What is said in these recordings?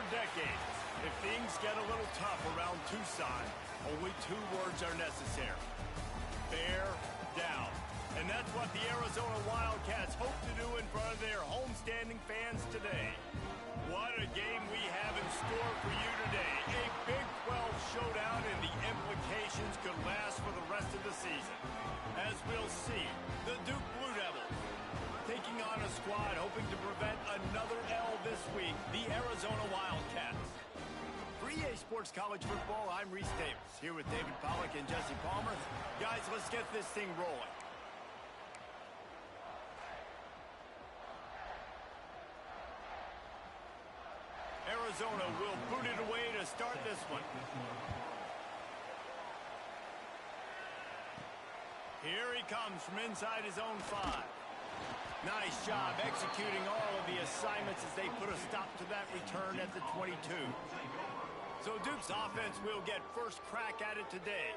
For decades, if things get a little tough around Tucson, only 2 words are necessary. Bear down. And that's what the Arizona Wildcats hope to do in front of their homestanding fans today. What a game we have in store for you today. A Big 12 showdown, and the implications could last for the rest of the season. As we'll see, the Duke Blue Devils taking on a squad hoping to prevent another L this week, the Arizona Wildcats. For EA Sports College Football, I'm Reese Davis, here with David Pollack and Jesse Palmer. Guys, let's get this thing rolling. Arizona will boot it away to start this one. Here he comes from inside his own 5. Nice job executing all of the assignments as they put a stop to that return at the 22. So Duke's offense will get first crack at it today.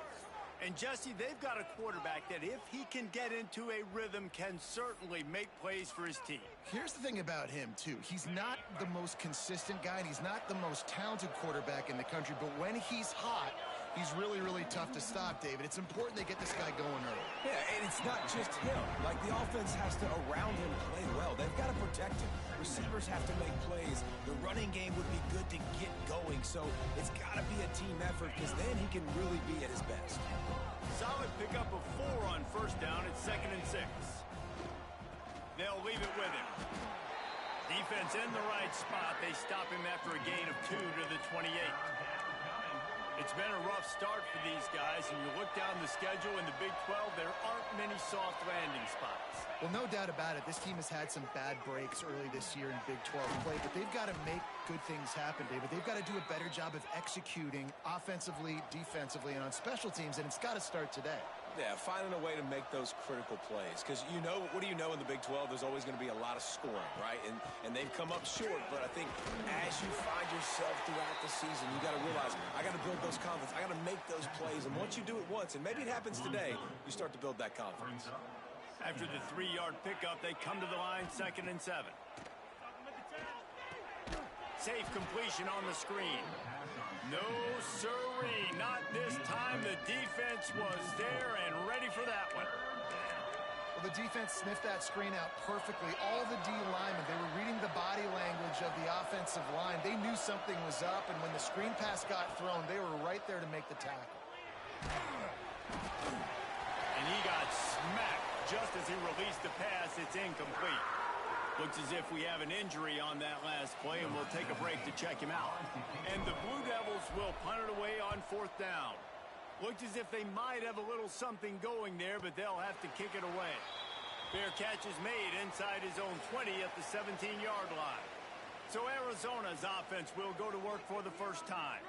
And Jesse, they've got a quarterback that if he can get into a rhythm can certainly make plays for his team. Here's the thing about him, too. He's not the most consistent guy, and he's not the most talented quarterback in the country, but when he's hot, he's really, really tough to stop, David. It's important they get this guy going early. Yeah, and it's not just him. Like, the offense has to, around him, play well. They've got to protect him. Receivers have to make plays. The running game would be good to get going, so it's got to be a team effort because then he can really be at his best. Solid pickup of 4 on first down. It's 2nd and 6. They'll leave it with him. Defense in the right spot. They stop him after a gain of 2 to the 28. It's been a rough start for these guys, and you look down the schedule in the Big 12, there aren't many soft landing spots. Well, no doubt about it. This team has had some bad breaks early this year in Big 12 play, but they've got to make good things happen, David. They've got to do a better job of executing offensively, defensively, and on special teams, and it's got to start today. Yeah, finding a way to make those critical plays. Because you know, what do you know in the Big 12? There's always going to be a lot of scoring, right? And they've come up short, but I think as you find yourself throughout the season, you got to realize, I got to build those confidence. I got to make those plays. And once you do it once, and maybe it happens today, you start to build that confidence. After the 3-yard pickup, they come to the line, 2nd and 7. Safe completion on the screen. No sirree, not this time. The defense was there and ready for that one. Well, the defense sniffed that screen out perfectly. All the D linemen, they were reading the body language of the offensive line. They knew something was up, and when the screen pass got thrown, they were right there to make the tackle. And he got smacked just as he released the pass. It's incomplete. Looks as if we have an injury on that last play, and we'll take a break to check him out. And the Blue Devils will punt it away on 4th down. Looked as if they might have a little something going there, but they'll have to kick it away. Fair catch is made inside his own 20 at the 17-yard line. So Arizona's offense will go to work for the first time.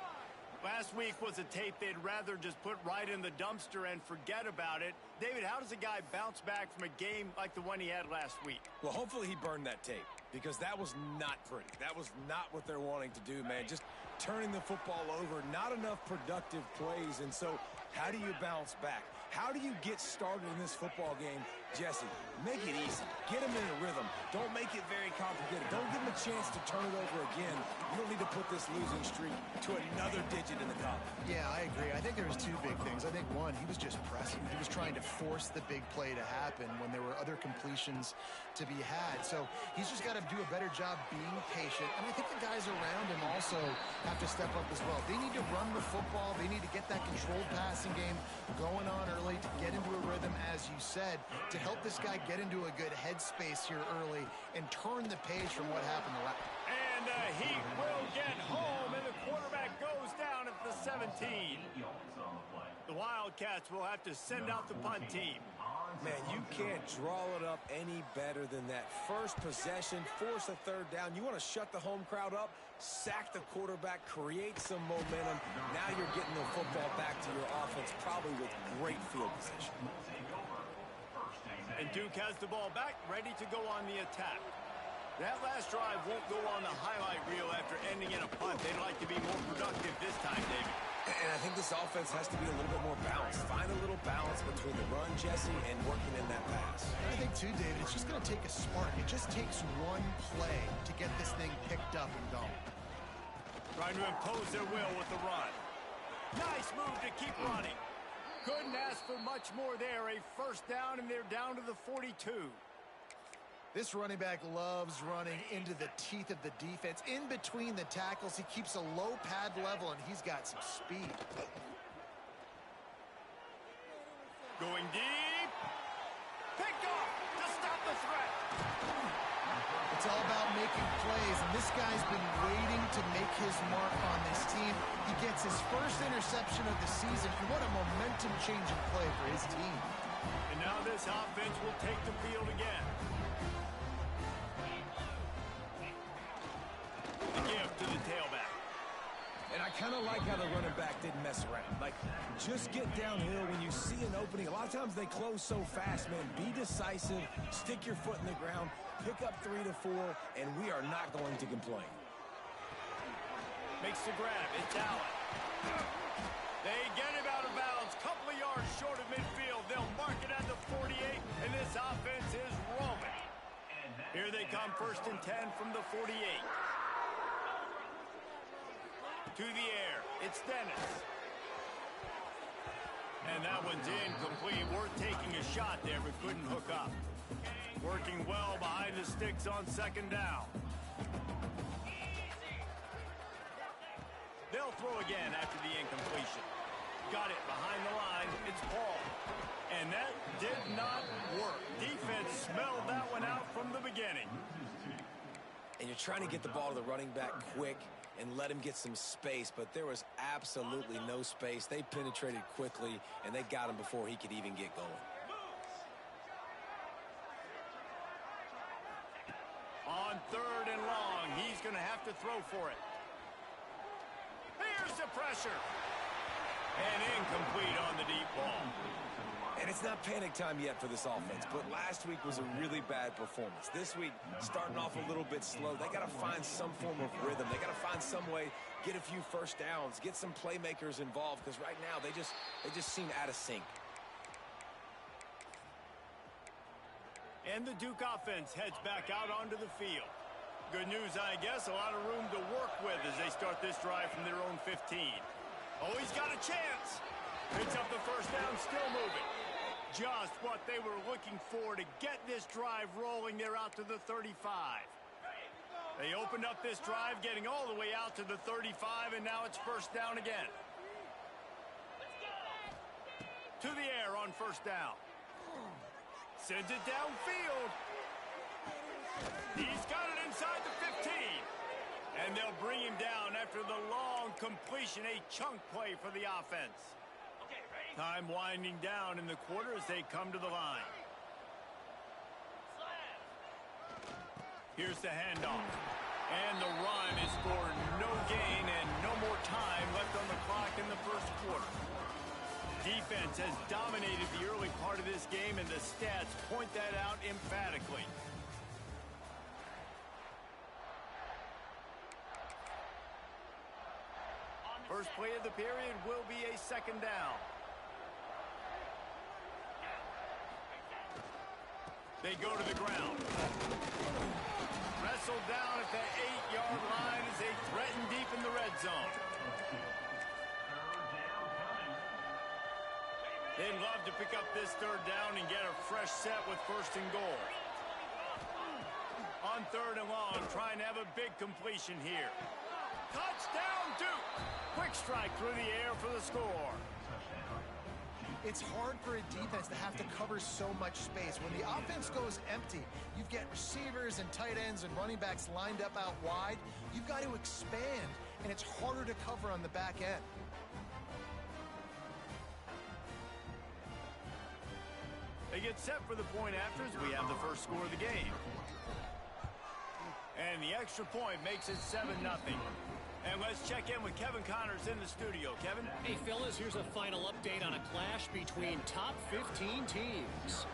Last week was a tape they'd rather just put right in the dumpster and forget about it. David, how does a guy bounce back from a game like the one he had last week? Well, hopefully he burned that tape because that was not pretty. That was not what they're wanting to do, man. Just turning the football over, not enough productive plays. And so how do you bounce back? How do you get started in this football game? Jesse, make it easy. Get them in a rhythm. Don't make it very complicated. Don't give them a chance to turn it over again. You don't need to put this losing streak to another digit in the column. Yeah, I agree. I think there was 2 big things. I think, one, he was just pressing. He was trying to force the big play to happen when there were other completions to be had. So he's just got to do a better job being patient. And I think the guys around him also have to step up as well. They need to run the football. They need to get that controlled passing game going on early to get into a rhythm, as you said, to help this guy get into a good headspace here early and turn the page from what happened last. And he will get home, and the quarterback goes down at the 17. The Wildcats will have to send out the punt team. Man, you can't draw it up any better than that. First possession, force a 3rd down. You want to shut the home crowd up, sack the quarterback, create some momentum. Now you're getting the football back to your offense, probably with great field position. And Duke has the ball back, ready to go on the attack. That last drive won't go on the highlight reel after ending in a punt. They'd like to be more productive this time, David. And I think this offense has to be a little bit more balanced. Find a little balance between the run, Jesse, and working in that pass. I think, too, David, it's just going to take a spark. It just takes one play to get this thing picked up and going. Trying to impose their will with the run. Nice move to keep running. Couldn't ask for much more there. A first down, and they're down to the 42. This running back loves running into the teeth of the defense. In between the tackles, he keeps a low pad level, and he's got some speed. Going deep. Picked off to stop the threat. It's all about making plays, and this guy's been waiting to make his mark on this team. He gets his first interception of the season, and what a momentum-changing play for his team. And now this offense will take the field again. The gift to the tailback. And I kind of like how the running back didn't mess around. Like, just get downhill when you see an opening. A lot of times they close so fast, man. Be decisive, stick your foot in the ground, pick up 3 to 4, and we are not going to complain. Makes the grab. It's Allen. They get him out of bounds. Couple of yards short of midfield. They'll mark it at the 48, and this offense is rolling. Here they come, 1st and 10 from the 48. To the air. It's Dennis. And that one's incomplete. Worth taking a shot there, but couldn't hook up. Working well behind the sticks on 2nd down. They'll throw again after the incompletion. Got it behind the line. It's Paul. And that did not work. Defense smelled that one out from the beginning. And you're trying to get the ball to the running back quick and let him get some space, but there was absolutely no space. They penetrated quickly, and they got him before he could even get going. On 3rd and long, he's going to have to throw for it. Here's the pressure. And incomplete on the deep ball. And it's not panic time yet for this offense, but last week was a really bad performance. This week, starting off a little bit slow. They got to find some form of rhythm. They got to find some way, get a few first downs, get some playmakers involved, because right now they just seem out of sync. And the Duke offense heads back out onto the field. Good news, I guess, a lot of room to work with as they start this drive from their own 15. Oh, he's got a chance. Picks up the first down, still moving. Just what they were looking for to get this drive rolling. They're out to the 35. They opened up this drive, getting all the way out to the 35, and now it's 1st down again. To the air on 1st down. Sends it downfield. He's got it inside the 15. And they'll bring him down after the long completion, a chunk play for the offense. Time winding down in the quarter as they come to the line. Here's the handoff. And the run is for no gain and no more time left on the clock in the 1st quarter. Defense has dominated the early part of this game, and the stats point that out emphatically. First play of the period will be a 2nd down. They go to the ground. Wrestled down at the 8-yard line as they threaten deep in the red zone. They'd love to pick up this 3rd down and get a fresh set with 1st and goal. On 3rd and long, trying to have a big completion here. Touchdown, Duke! Quick strike through the air for the score. It's hard for a defense to have to cover so much space. When the offense goes empty, you've got receivers and tight ends and running backs lined up out wide. You've got to expand, and it's harder to cover on the back end. They get set for the point after as we have the first score of the game. And the extra point makes it 7-0. And let's check in with Kevin Connors in the studio. Kevin? Hey, fellas, here's a final update on a clash between top 15 teams.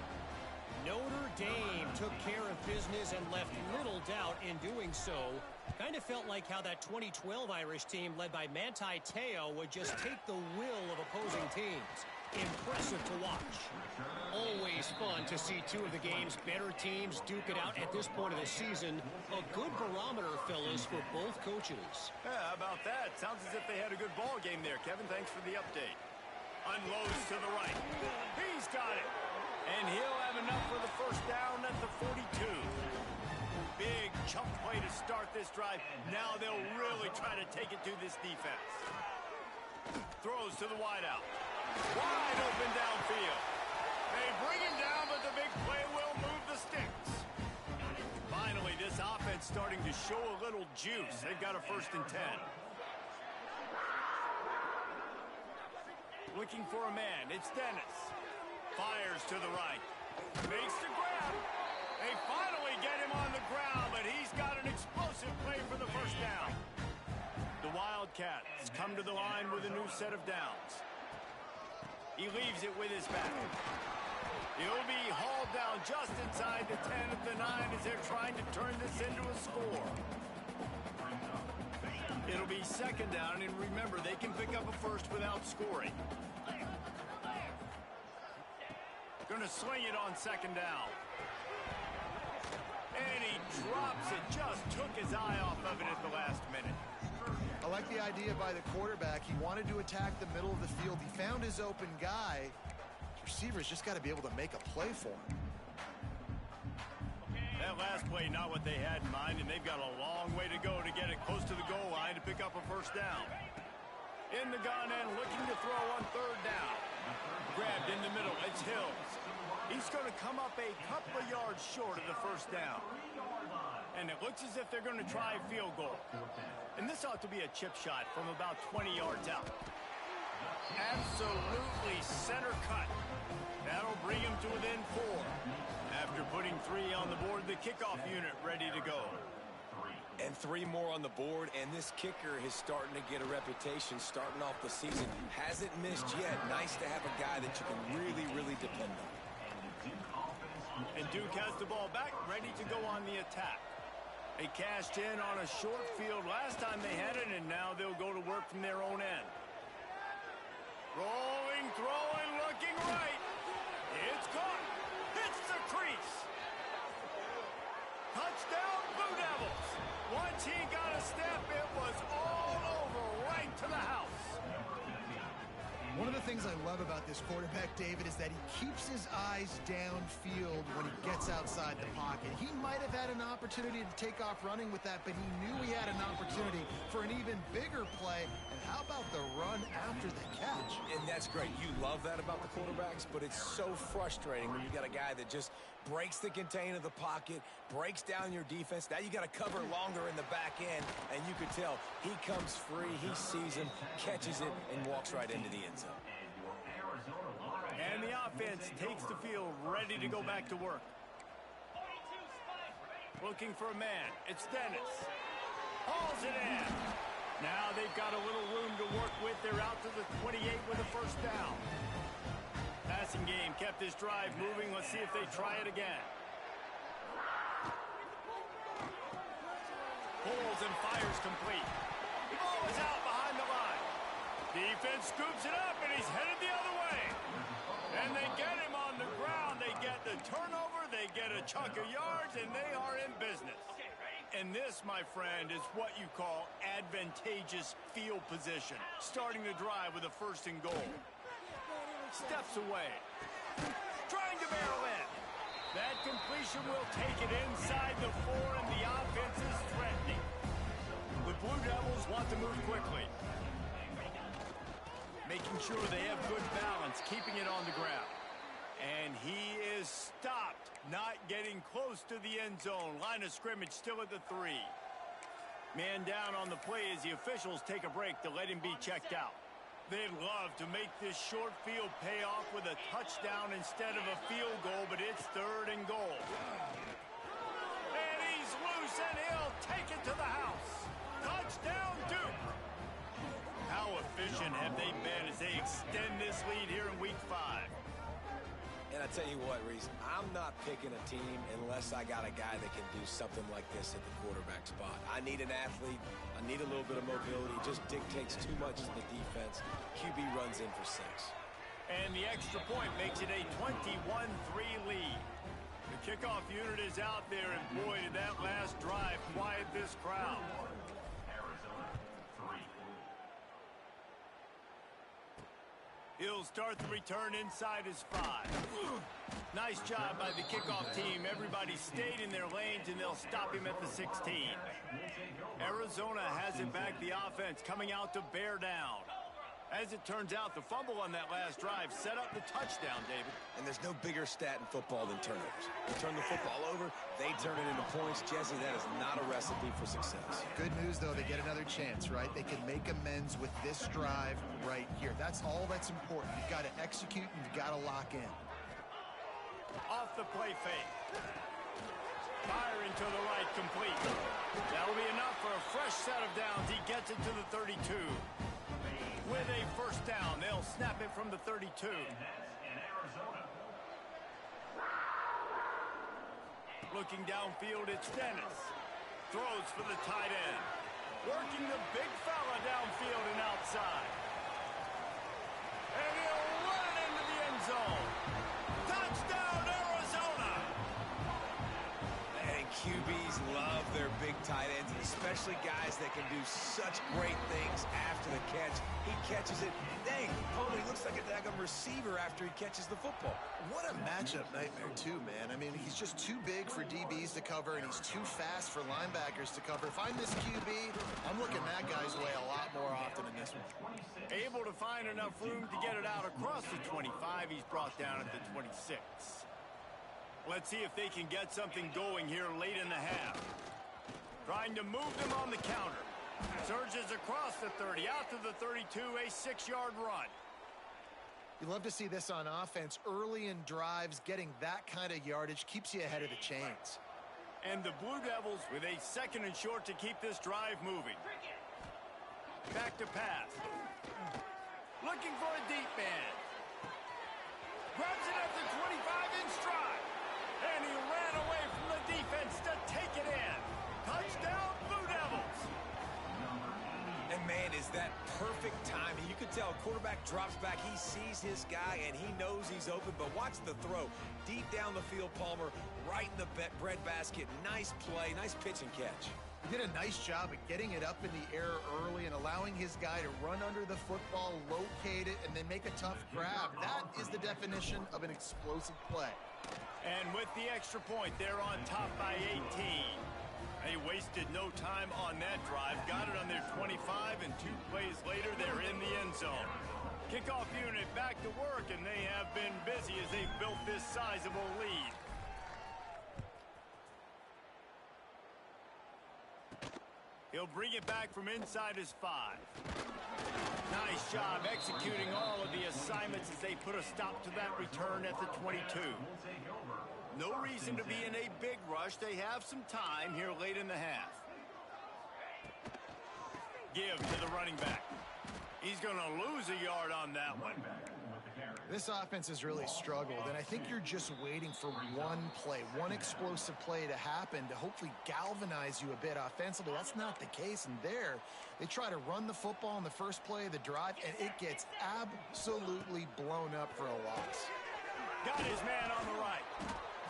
Notre Dame took care of business and left little doubt in doing so. Kind of felt like how that 2012 Irish team led by Manti Te'o would just take the will of opposing teams. Impressive to watch. Always fun to see two of the game's better teams duke it out at this point of the season. A good barometer, fellas, for both coaches. Yeah, how about that? Sounds as if they had a good ball game there, Kevin. Thanks for the update. Unloads to the right. He's got it. And he'll have enough for the first down at the 42. Big chunk play to start this drive. Now they'll really try to take it to this defense. Throws to the wideout. Wide open downfield. They bring him down, but the big play will move the sticks. Finally, this offense starting to show a little juice. They've got a 1st and 10. Looking for a man. It's Dennis. Fires to the right. Makes the grab. They finally get him on the ground, but he's got an explosive play for the first down. The Wildcats come to the line with a new set of downs. He leaves it with his back. He'll be hauled down just inside the 10 of the 9 as they're trying to turn this into a score. It'll be 2nd down, and remember, they can pick up a first without scoring. Going to sling it on 2nd down. And he drops it. Just took his eye off of it at the last minute. I like the idea by the quarterback. He wanted to attack the middle of the field. He found his open guy. The receiver's just got to be able to make a play for him. That last play, not what they had in mind, and they've got a long way to go to get it close to the goal line to pick up a first down. In the gun and looking to throw on 3rd down. Grabbed in the middle. It's Hills. He's going to come up a couple of yards short of the first down. And it looks as if they're going to try a field goal. And this ought to be a chip shot from about 20 yards out. Absolutely center cut. That'll bring him to within 4. After putting 3 on the board, the kickoff unit ready to go. And 3 more on the board, and this kicker is starting to get a reputation starting off the season. Hasn't missed yet. Nice to have a guy that you can really, really depend on. And Duke has the ball back, ready to go on the attack. They cashed in on a short field last time they had it, and now they'll go to work from their own end. Rolling, throwing, looking right. It's caught. Hits the crease. Touchdown, Blue Devils. Once he got a step, it was all over, right to the house. One of the things I love about this quarterback, David, is that he keeps his eyes downfield when he gets outside the pocket. He might have had an opportunity to take off running with that, but he knew he had an opportunity for an even bigger play. And how about the run after the catch? And that's great. You love that about the quarterbacks, but it's so frustrating when you got a guy that just breaks the contain of the pocket, breaks down your defense. Now you got to cover longer in the back end, and you could tell he comes free, he sees him, catches it, and walks right into the end zone. And the offense takes the field, ready to go back to work. Looking for a man. It's Dennis. Hauls it in. Now they've got a little room to work with. They're out to the 28 with a first down. Passing game kept this drive moving. Let's see if they try it again. Pulls and fires complete. The ball is out behind the line. Defense scoops it up, and he's headed the other way. And they get him on the ground. They get the turnover. They get a chunk of yards, and they are in business. And this, my friend, is what you call advantageous field position. Starting the drive with a 1st and goal. Steps away. Trying to barrel in. That completion will take it inside the 4, and the offense is threatening. The Blue Devils want to move quickly. Making sure they have good balance, keeping it on the ground. And he is stopped, not getting close to the end zone. Line of scrimmage still at the 3. Man down on the play as the officials take a break to let him be checked out. They'd love to make this short field pay off with a touchdown instead of a field goal, but it's 3rd and goal. And he's loose, and he'll take it to the house. Touchdown, Duke. How efficient have they been as they extend this lead here in Week 5? And I tell you what, Reese, I'm not picking a team unless I got a guy that can do something like this at the quarterback spot. I need an athlete. I need a little bit of mobility. It just dictates too much to the defense. QB runs in for 6. And the extra point makes it a 21-3 lead. Kickoff unit is out there, and boy, did that last drive quiet this crowd. He'll start the return inside his 5. Nice job by the kickoff team. Everybody stayed in their lanes, and they'll stop him at the 16. Arizona has it back. The offense coming out to bear down. As it turns out, the fumble on that last drive set up the touchdown, David. And there's no bigger stat in football than turnovers. They turn the football over, they turn it into points. Jesse, that is not a recipe for success. Good news, though, they get another chance, right? They can make amends with this drive right here. That's all that's important. You've got to execute, and you've got to lock in. Off the play fake. Firing to the right, complete. That'll be enough for a fresh set of downs. He gets it to the 32. With a first down, they'll snap it from the 32. Looking downfield, it's Dennis. Throws for the tight end. Working the big fella downfield and outside. And he'll run it into the end zone. Touchdown, Arizona! And QBs love their big tight ends, especially guys that can do such great things after the catch. He catches it. Dang, Pony looks like a daggum receiver after he catches the football. What a matchup nightmare, too, man. I mean, he's just too big for DBs to cover, and he's too fast for linebackers to cover. If I'm this QB, I'm looking that guy's way a lot more often in this one. Able to find enough room to get it out across the 25. He's brought down at the 26. Let's see if they can get something going here late in the half. Trying to move them on the counter. Surges across the 30, out to the 32, a 6-yard run. You love to see this on offense. Early in drives, getting that kind of yardage keeps you ahead of the chains. And the Blue Devils with a 2nd and short to keep this drive moving. Back to pass. Looking for a deep man. Grabs it at the 25 in stride. And he ran away from the defense to take it in. Touchdown, Blue Devils. And man, is that perfect timing. You can tell quarterback drops back. He sees his guy, and he knows he's open. But watch the throw. Deep down the field, Palmer, right in the breadbasket. Nice play, nice pitch and catch. He did a nice job of getting it up in the air early and allowing his guy to run under the football, locate it, and then make a tough grab. That is the definition of an explosive play. And with the extra point, they're on top by 18. They wasted no time on that drive. Got it on their 25, and 2 plays later, they're in the end zone. Kickoff unit back to work, and they have been busy as they've built this sizable lead. He'll bring it back from inside his 5. Nice job executing all of the assignments as they put a stop to that return at the 22. No reason to be in a big rush. They have some time here late in the half. Give to the running back. He's going to lose a yard on that one. This offense has really struggled, and I think you're just waiting for one play, one explosive play to happen to hopefully galvanize you a bit offensively. That's not the case, and there they try to run the football in the first play of the drive, and it gets absolutely blown up for a loss. Got his man on the right.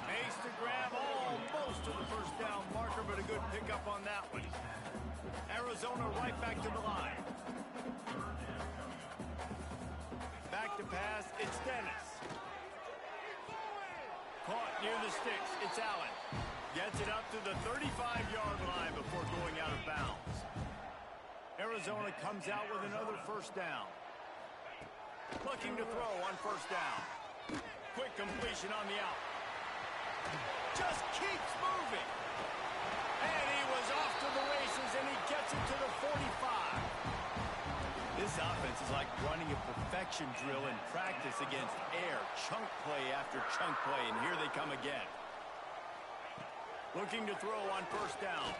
Makes the grab almost to the first down marker, but a good pickup on that one. Arizona right back to the line. Back to pass, it's Dennis. Caught near the sticks, it's Allen. Gets it up to the 35-yard line before going out of bounds. Arizona comes out with another first down. Looking to throw on first down. Quick completion on the out. Just keeps moving. And he was off to the races, and he gets it to the 45. This offense is like running a perfection drill in practice against air. Chunk play after chunk play, and here they come again. Looking to throw on first down.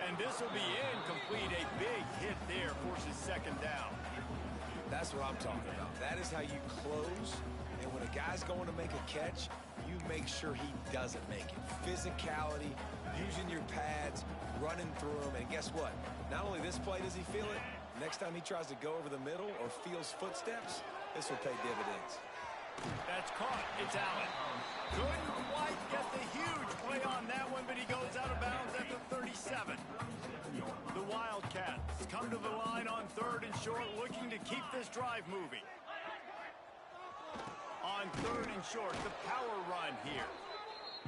And this will be incomplete. A big hit there forces 2nd down. That's what I'm talking about. That is how you close. And when a guy's going to make a catch, you make sure he doesn't make it. Physicality, using your pads, running through them. And guess what? Not only this play does he feel it, next time he tries to go over the middle or feels footsteps, this will pay dividends. That's caught. It's Allen. Couldn't quite get the huge play on that one, but he goes out of bounds at the 37. The Wildcats come to the line on 3rd and short, looking to keep this drive moving. On 3rd and short, the power run here.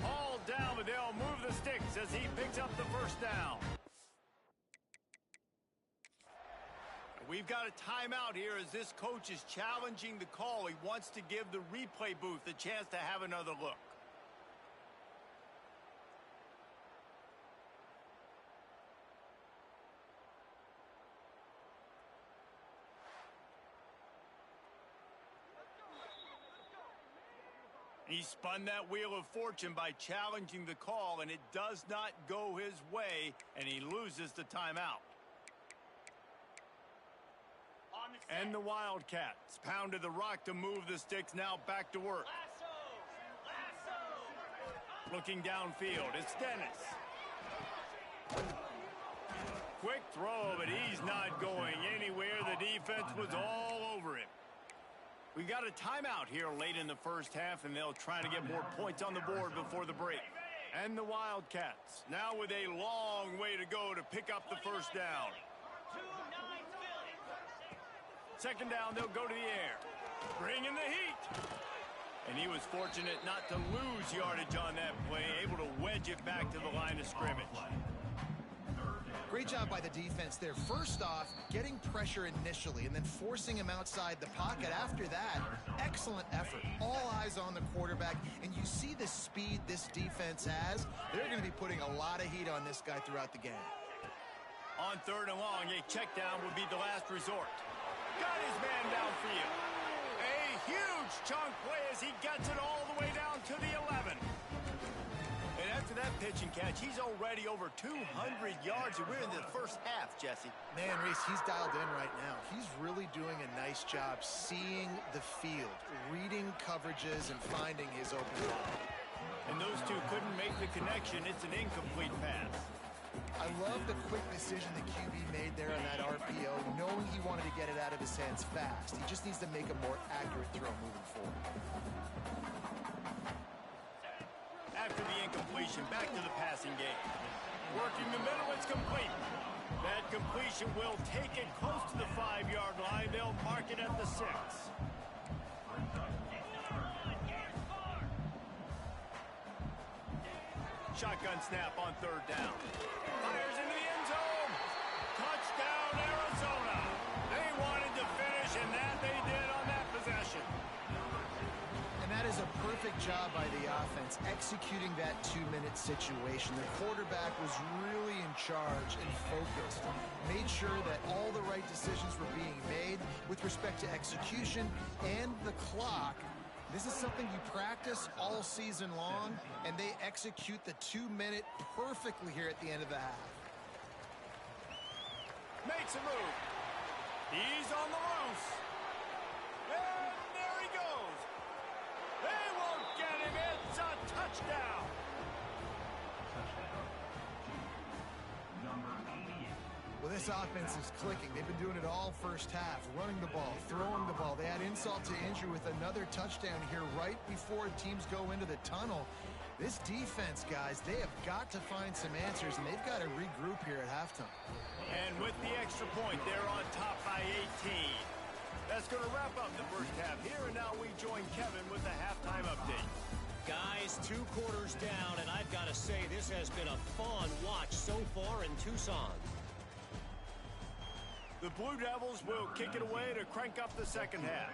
All down, but they'll move the sticks as he picks up the first down. We've got a timeout here as this coach is challenging the call. He wants to give the replay booth a chance to have another look. He spun that wheel of fortune by challenging the call, and it does not go his way, and he loses the timeout. And the Wildcats pounded the rock to move the sticks, now back to work. Looking downfield, it's Dennis. Quick throw, but he's not going anywhere. The defense was all over him. We got a timeout here late in the first half, and they'll try to get more points on the board before the break. And the Wildcats now with a long way to go to pick up the first down. Second down, they'll go to the air. Bring in the heat. And he was fortunate not to lose yardage on that play, able to wedge it back to the line of scrimmage. Great job by the defense there. First off, getting pressure initially and then forcing him outside the pocket. After that, excellent effort. All eyes on the quarterback. And you see the speed this defense has. They're going to be putting a lot of heat on this guy throughout the game. On 3rd and long, a check down would be the last resort. Got his man downfield. A huge chunk play as he gets it all the way down to the 11. And after that pitch and catch, he's already over 200 yards. We're in the first half, Jesse. Man, Reese, he's dialed in right now. He's really doing a nice job seeing the field, reading coverages, and finding his open ball. And those two couldn't make the connection. It's an incomplete pass. I love the quick decision the QB made there on that RPO, knowing he wanted to get it out of his hands fast. He just needs to make a more accurate throw moving forward. After the incompletion, back to the passing game. Working the middle, it's complete. That completion will take it close to the 5-yard line. They'll mark it at the 6. Shotgun snap on 3rd down. Fires into the end zone. Touchdown, Arizona. They wanted to finish, and that they did on that possession. And that is a perfect job by the offense, executing that 2-minute situation. The quarterback was really in charge and focused. Made sure that all the right decisions were being made with respect to execution and the clock. This is something you practice all season long, and they execute the 2-minute perfectly here at the end of the half. Makes a move. He's on the loose. And there he goes. They won't get him. It's a touchdown. Well, this offense is clicking. They've been doing it all first half, running the ball, throwing the ball. They add insult to injury with another touchdown here right before teams go into the tunnel. This defense, guys, they have got to find some answers, and they've got to regroup here at halftime. And with the extra point, they're on top by 18. That's going to wrap up the first half here, and now we join Kevin with the halftime update. Guys, 2 quarters down, and I've got to say this has been a fun watch so far in Tucson. The Blue Devils will kick it away to crank up the second half.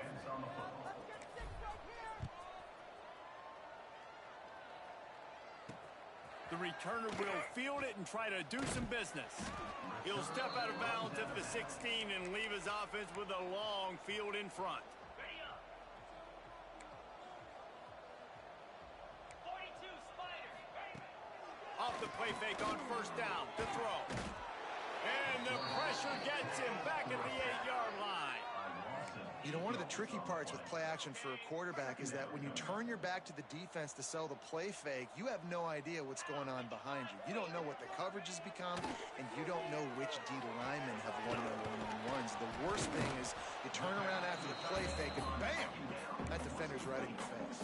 The returner will field it and try to do some business. He'll step out of bounds at the 16 and leave his offense with a long field in front. Off the play fake on first down to throw. And the pressure gets him back at the 8-yard line. You know, one of the tricky parts with play action for a quarterback is that when you turn your back to the defense to sell the play fake, you have no idea what's going on behind you. You don't know what the coverage has become, and you don't know which D linemen have won their one-on-ones. The worst thing is you turn around after the play fake, and bam! That defender's right in your face.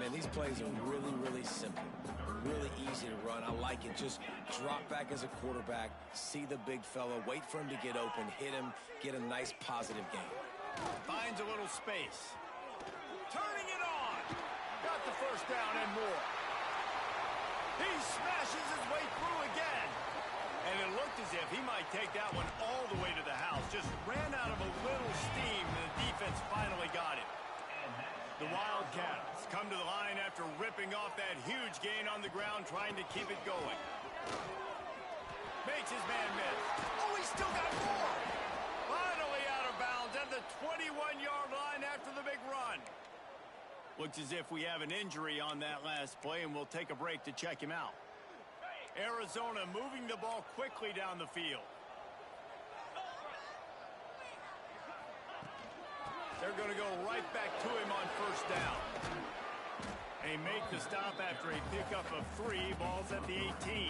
Man, these plays are really, really simple. Really easy to run. I like it. Just drop back as a quarterback, see the big fella, wait for him to get open, hit him, get a nice positive game. Finds a little space. Turning it on. Got the first down and more. He smashes his way through again. And it looked as if he might take that one all the way to the house. Just ran out of a little steam, and the defense finally got him. The Wildcats come to the line after ripping off that huge gain on the ground, trying to keep it going. Makes his man miss. Oh, he's still got more. Finally out of bounds at the 21-yard line after the big run. Looks as if we have an injury on that last play, and we'll take a break to check him out. Arizona moving the ball quickly down the field. They're going to go right back to him on first down. They make the stop after a pickup of 3. Ball's at the 18.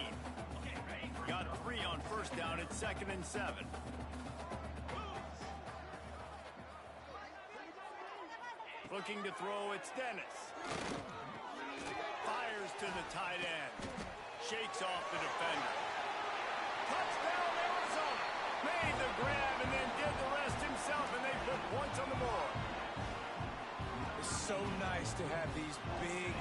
Got 3 on first down. It's 2nd and 7. Looking to throw, it's Dennis. Fires to the tight end. Shakes off the defender. Touchdown, Arizona. Made the grab and then did the rest himself, and they put points on the board. It's so nice to have these big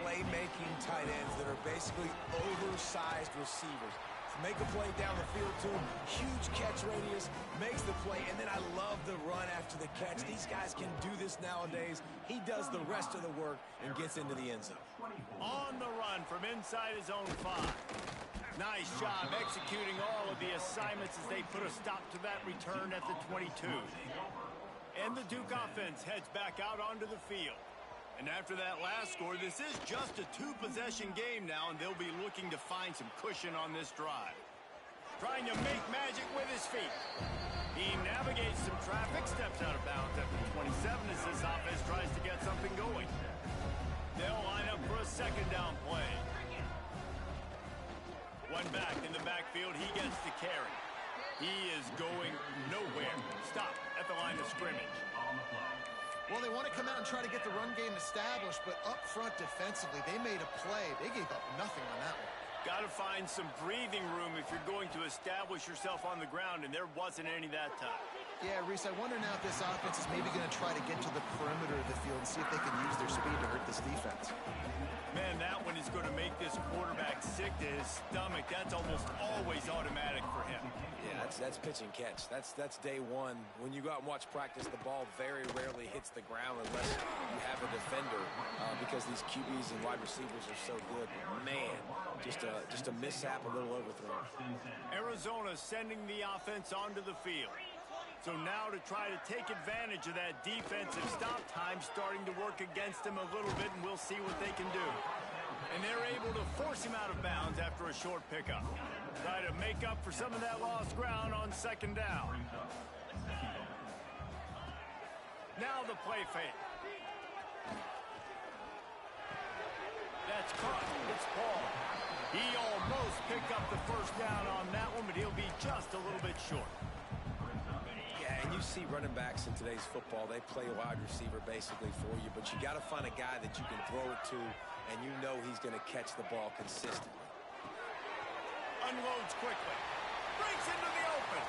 playmaking tight ends that are basically oversized receivers. Make a play down the field to him, huge catch radius, makes the play, and then I love the run after the catch. These guys can do this nowadays. He does the rest of the work and gets into the end zone. On the run from inside his own 5. Nice job executing all of the assignments as they put a stop to that return at the 22. And the Duke offense heads back out onto the field. And after that last score, this is just a 2-possession game now, and they'll be looking to find some cushion on this drive. Trying to make magic with his feet. He navigates some traffic, steps out of bounds at the 27 as this offense tries to get something going. They'll line up for a 2nd down play. One back in the backfield, he gets the carry. He is going nowhere. Stop at the line of scrimmage. Well, they want to come out and try to get the run game established, but up front defensively, they made a play. They gave up nothing on that one. Got to find some breathing room if you're going to establish yourself on the ground, and there wasn't any that time. Yeah, Reese, I wonder now if this offense is maybe going to try to get to the perimeter of the field and see if they can use their speed to hurt this defense. Man, that one is going to make this quarterback sick to his stomach. That's almost always automatic for him. Yeah, that's pitch and catch. That's day one. When you go out and watch practice, the ball very rarely hits the ground unless you have a defender because these QBs and wide receivers are so good. Man, just a mishap, a little overthrow. Arizona sending the offense onto the field. So now to try to take advantage of that defensive stop time starting to work against them a little bit, and we'll see what they can do. And they're able to force him out of bounds after a short pickup. Try to make up for some of that lost ground on 2nd down. Now the play fake. That's caught. It's Paul. He almost picked up the first down on that one, but he'll be just a little bit short. And you see running backs in today's football, they play wide receiver basically for you, but you got to find a guy that you can throw it to, and you know he's going to catch the ball consistently. Unloads quickly. Breaks into the open.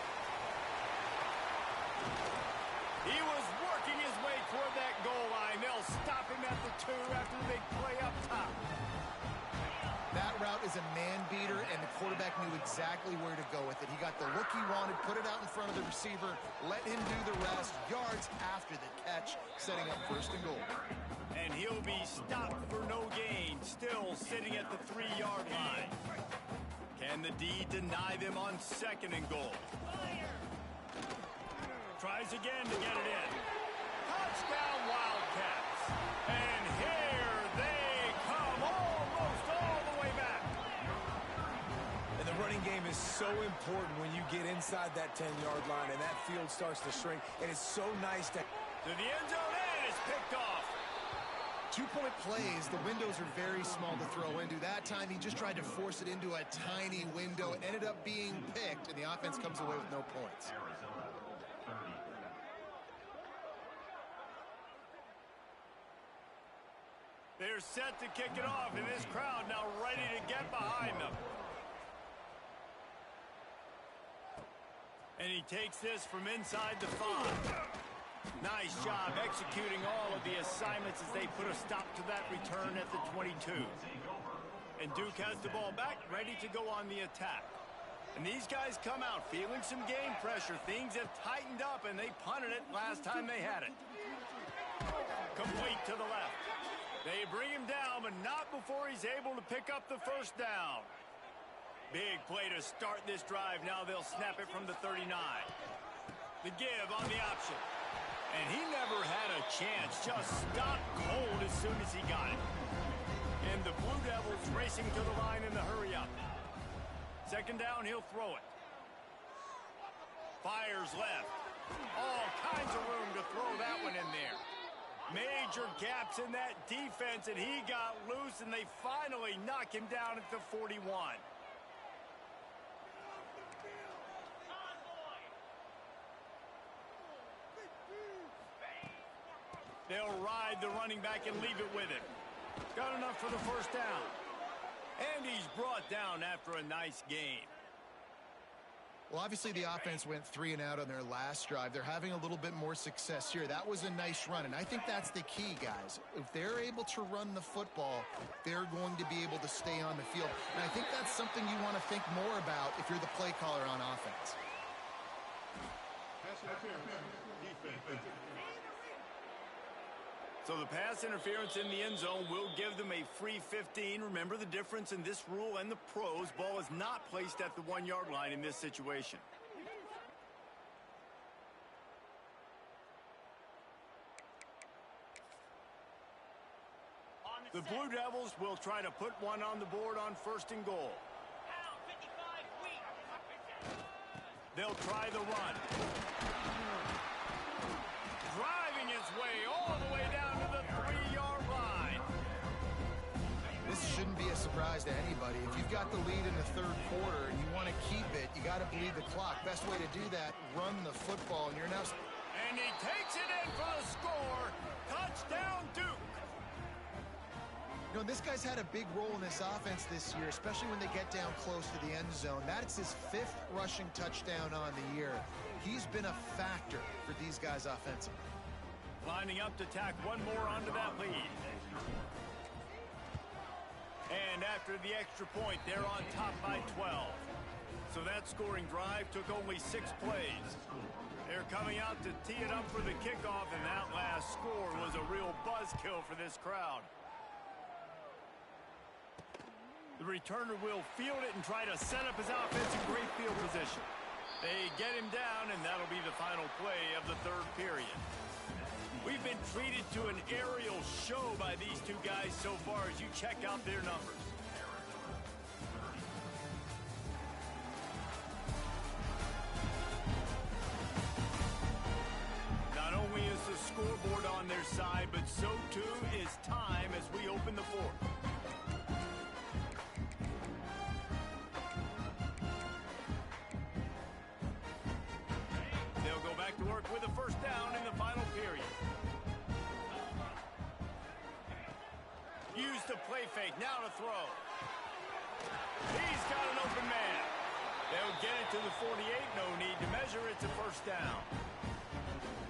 He was working his way toward that goal line. They'll stop him at the 2 after the big play up top. That route is a man beater, and the quarterback knew exactly where to go with it. He got the look he wanted, put it out in front of the receiver, let him do the rest, yards after the catch, setting up 1st and goal. And he'll be stopped for no gain, still sitting at the 3-yard line. Can the D deny them on 2nd and goal? Tries again to get it in. Touchdown, Wildcats. And here they come, almost all the way back. And the running game is so important when you get inside that 10-yard line and that field starts to shrink. And it's so nice to the end zone, and it's picked off. 2-point plays, the windows are very small to throw into. That time, he just tried to force it into a tiny window. It ended up being picked, and the offense comes away with no points. They're set to kick it off, and this crowd now ready to get behind them. And he takes this from inside the 5. Nice job executing all of the assignments as they put a stop to that return at the 22. And Duke has the ball back, ready to go on the attack. And these guys come out feeling some game pressure. Things have tightened up, and they punted it last time they had it. Complete to the left. They bring him down, but not before he's able to pick up the first down. Big play to start this drive. Now they'll snap it from the 39. The give on the option. And he never had a chance. Just stopped cold as soon as he got it. And the Blue Devils racing to the line in the hurry up. Second down, he'll throw it. Fires left. All kinds of room to throw that one in there. Major gaps in that defense, and he got loose, and they finally knock him down at the 41. They'll ride the running back and leave it with him. Got enough for the first down. And he's brought down after a nice game. Well, obviously the offense went 3 and out on their last drive. They're having a little bit more success here. That was a nice run, and I think that's the key, guys. If they're able to run the football, they're going to be able to stay on the field. And I think that's something you want to think more about if you're the play caller on offense. So the pass interference in the end zone will give them a free 15. Remember the difference in this rule and the pros. Ball is not placed at the 1-yard line in this situation. The Blue Devils will try to put one on the board on 1st and goal. They'll try the run. Driving his way all the way down to the 3-yard line. This shouldn't be a surprise to anybody. If you've got the lead in the 3rd quarter and you want to keep it, you got to bleed the clock. Best way to do that, run the football. And you're now... And he takes it in for the score. Touchdown, Duke. You know, this guy's had a big role in this offense this year, especially when they get down close to the end zone. That's his 5th rushing touchdown on the year. He's been a factor for these guys offensively. Lining up to tack one more onto that lead. And after the extra point, they're on top by 12. So that scoring drive took only 6 plays. They're coming out to tee it up for the kickoff, and that last score was a real buzzkill for this crowd. The returner will field it and try to set up his offense in great field position. They get him down, and that'll be the final play of the 3rd period. We've been treated to an aerial show by these two guys so far as you check out their numbers. Not only is the scoreboard on their side, but so too is time as we open the 4th. They'll go back to work with a first down in the final period. Use the play fake, now to throw. He's got an open man. They'll get it to the 48, no need to measure, it's a first down.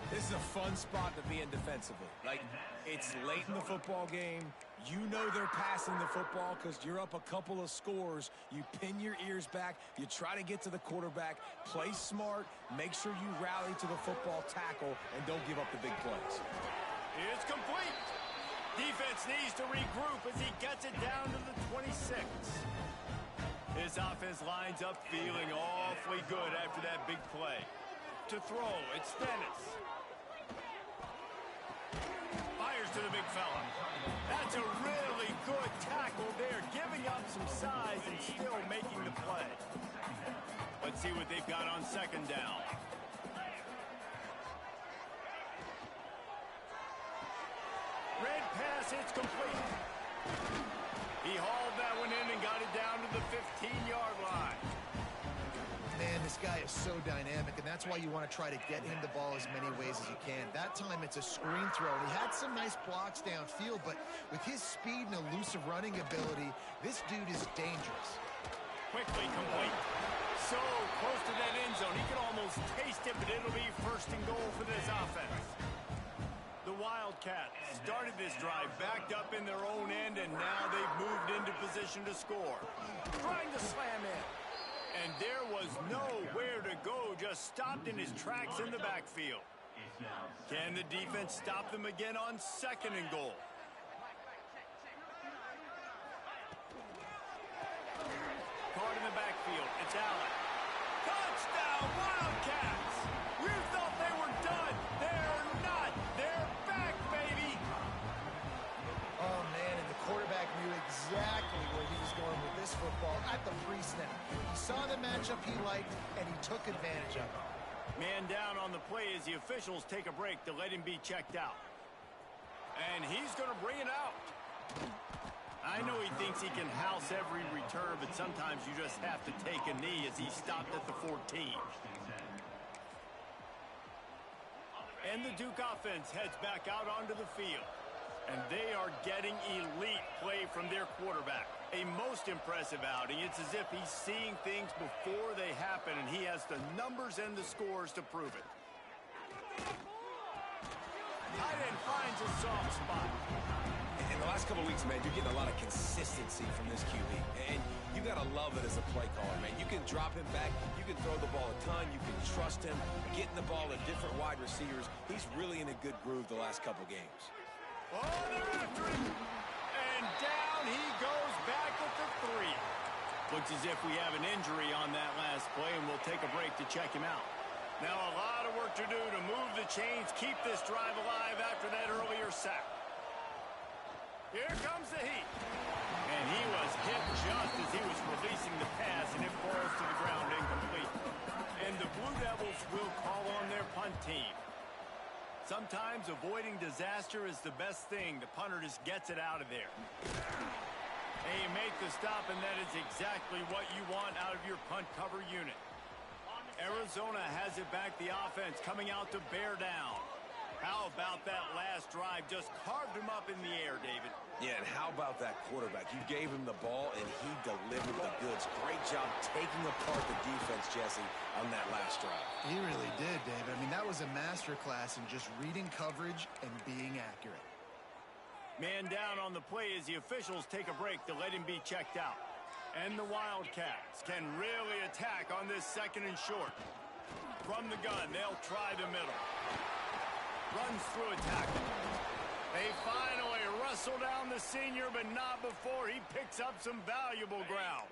This is a fun spot to be in defensively. Like, it's late in the football game. You know they're passing the football because you're up a couple of scores. You pin your ears back. You try to get to the quarterback. Play smart. Make sure you rally to the football tackle and don't give up the big plays. It's complete. Defense needs to regroup as he gets it down to the 26. His offense lines up feeling awfully good after that big play. To throw, it's Stennis. Fires to the big fella. That's a really good tackle there, giving up some size and still making the play. Let's see what they've got on second down. Red pass, it's complete. He hauled that one in and got it down to the 15-yard line. Man, this guy is so dynamic, and that's why you want to try to get him the ball as many ways as you can. That time, it's a screen throw, and he had some nice blocks downfield, but with his speed and elusive running ability, this dude is dangerous. Quickly complete. So close to that end zone. He can almost taste it, but it'll be first and goal for this offense. The Wildcats started this drive backed up in their own end, and now they've moved into position to score. Trying to slam in. And there was nowhere to go, just stopped in his tracks in the backfield. Can the defense stop them again on second and goal? Caught in the backfield, it's Allen. Touchdown, Wildcats! We thought they were done. They're not. They're back, baby! Oh, man, and the quarterback knew exactly where he was going with this football at the pre-snap. He saw the matchup he liked, and he took advantage of it. Man down on the play as the officials take a break to let him be checked out. And he's going to bring it out. I know he thinks he can house every return, but sometimes you just have to take a knee as he stopped at the 14. And the Duke offense heads back out onto the field. And they are getting elite play from their quarterback. A most impressive outing. It's as if he's seeing things before they happen, and he has the numbers and the scores to prove it. Tight end finds a soft spot. In the last couple of weeks, man, you're getting a lot of consistency from this QB. And you got to love it as a play caller, man. You can drop him back. You can throw the ball a ton. You can trust him. Getting the ball to different wide receivers. He's really in a good groove the last couple games. Oh, they're after him. And down he goes back at the 3. Looks as if we have an injury on that last play, and we'll take a break to check him out. Now a lot of work to do to move the chains, keep this drive alive after that earlier sack. Here comes the heat. And he was hit just as he was releasing the pass, and it falls to the ground incomplete. And the Blue Devils will call on their punt team. Sometimes avoiding disaster is the best thing. The punter just gets it out of there. They make the stop, and that is exactly what you want out of your punt cover unit. Arizona has it back, the offense coming out to bear down. How about that last drive? Just carved him up in the air, David. Yeah, and how about that quarterback? You gave him the ball, and he delivered the goods. Great job taking apart the defense, Jesse, on that last drive. He really did, David. I mean, that was a masterclass in just reading coverage and being accurate. Man down on the play as the officials take a break to let him be checked out. And the Wildcats can really attack on this second and short. From the gun, they'll try the middle. Runs through a tackle. They finally wrestle down the senior, but not before he picks up some valuable ground.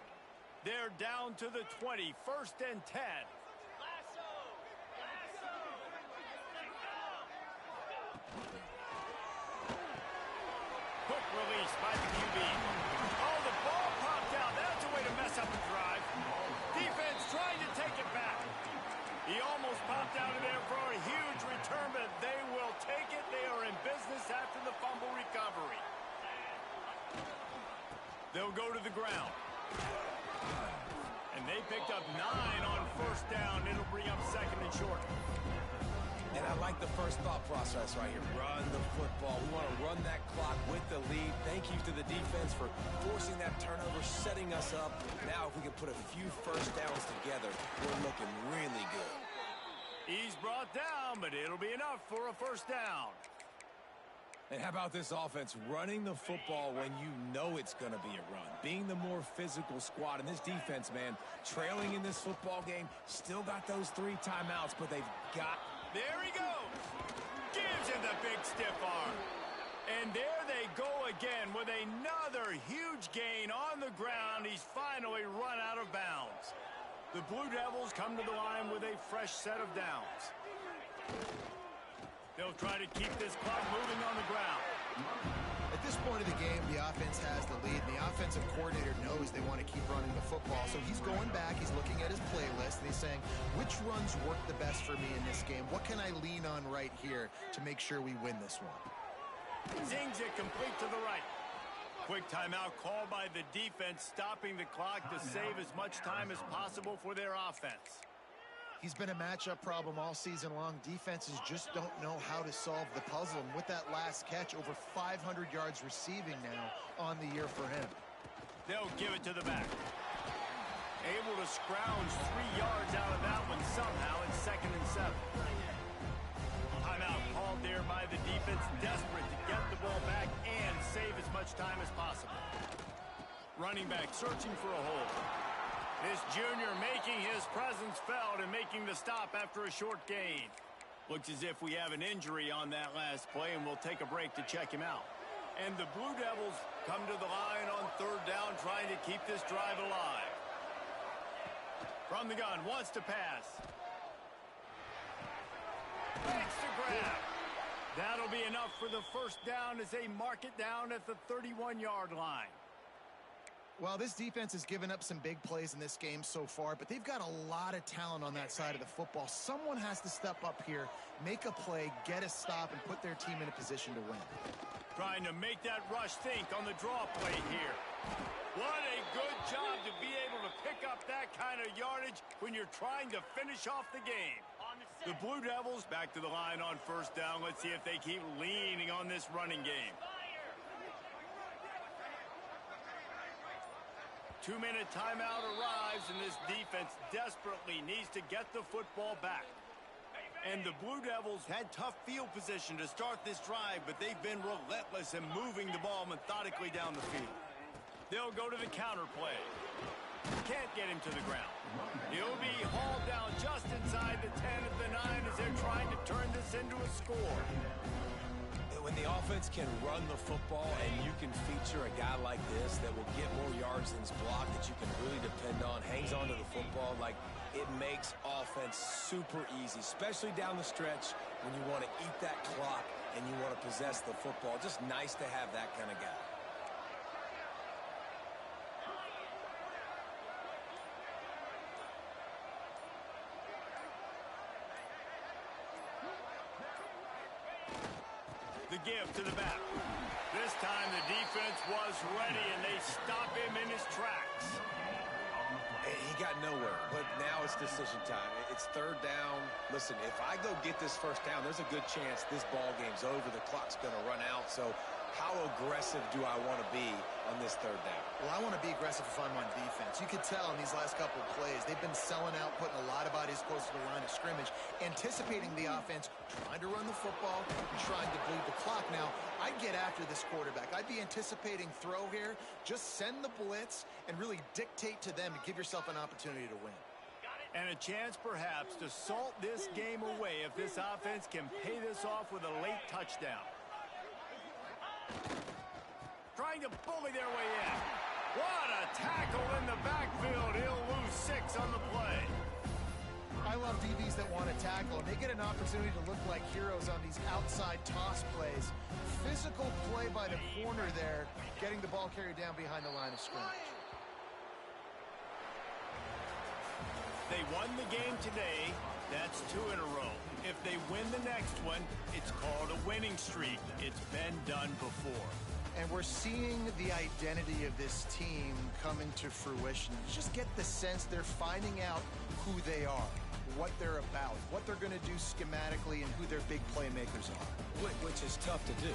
They're down to the 20, 1st and 10. Quick release by the QB. Oh, the ball popped out. That's a way to mess up a drive. Defense trying to take it back. He almost popped out of there for a huge return, but they will take it. They are in business after the fumble recovery. They'll go to the ground. And they picked up 9 on 1st down. It'll bring up 2nd and short. And I like the first thought process right here. Run the football. We want to run that clock with the lead. Thank you to the defense for forcing that turnover, setting us up. Now, if we can put a few first downs together, we're looking really good. He's brought down, but it'll be enough for a 1st down. And how about this offense running the football when you know it's going to be a run? Being the more physical squad. And this defense, man, trailing in this football game, still got those 3 timeouts, but they've got... There he goes. Gives him the big stiff arm. And there they go again with another huge gain on the ground. He's finally run out of bounds. The Blue Devils come to the line with a fresh set of downs. They'll try to keep this clock moving on the ground. At this point point of the game, the offense has the lead, and the offensive coordinator knows they want to keep running the football. So he's going back, he's looking at his playlist, and he's saying, which runs work the best for me in this game? What can I lean on right here to make sure we win this one? Zings it complete to the right. Quick timeout called by the defense, stopping the clock to save as much time as possible for their offense. He's been a matchup problem all season long. Defenses just don't know how to solve the puzzle. And with that last catch, over 500 yards receiving now on the year for him. They'll give it to the back. Able to scrounge 3 yards out of that one somehow. It's 2nd and 7. Timeout called there by the defense, desperate to get the ball back and save as much time as possible. Running back searching for a hole. This junior making his presence felt and making the stop after a short gain. Looks as if we have an injury on that last play, and we'll take a break to check him out. And the Blue Devils come to the line on 3rd down, trying to keep this drive alive. From the gun, wants to pass. Makes the grab. That'll be enough for the 1st down as they mark it down at the 31-yard line. Well, this defense has given up some big plays in this game so far, but they've got a lot of talent on that side of the football. Someone has to step up here, make a play, get a stop, and put their team in a position to win. Trying to make that rush think on the draw play here. What a good job to be able to pick up that kind of yardage when you're trying to finish off the game. The Blue Devils back to the line on 1st down. Let's see if they keep leaning on this running game. 2-minute timeout arrives, and this defense desperately needs to get the football back. And the Blue Devils had tough field position to start this drive, but they've been relentless in moving the ball methodically down the field. They'll go to the counter play. Can't get him to the ground. He'll be hauled down just inside the 10 at the 9 as they're trying to turn this into a score. When the offense can run the football and you can feature a guy like this that will get more yards than his block, that you can really depend on, hangs on to the football, like it makes offense super easy, especially down the stretch when you want to eat that clock and you want to possess the football. Just nice to have that kind of guy. The give to the back. This time the defense was ready, and they stop him in his tracks. He got nowhere, but now it's decision time. It's 3rd down. Listen, if I go get this 1st down, there's a good chance this ball game's over. The clock's going to run out. So how aggressive do I want to be on this 3rd down? Well, I want to be aggressive if I'm on defense. You could tell in these last couple of plays, they've been selling out, putting a lot of bodies close to the line of scrimmage, anticipating the offense, trying to run the football, and trying to bleed the clock. Now, I'd get after this quarterback. I'd be anticipating throw here. Just send the blitz and really dictate to them to give yourself an opportunity to win. And a chance perhaps to salt this game away if this offense can pay this off with a late touchdown. Trying to bully their way in. What a tackle in the backfield. He'll lose 6 on the play. I love DBs that want to tackle, and they get an opportunity to look like heroes on these outside toss plays. Physical play by the corner there, getting the ball carried down behind the line of scrimmage. They won the game today. That's 2 in a row. If they win the next one, it's called a winning streak. It's been done before. And we're seeing the identity of this team coming to fruition. You just get the sense they're finding out who they are, what they're about, what they're going to do schematically, and who their big playmakers are. Which is tough to do.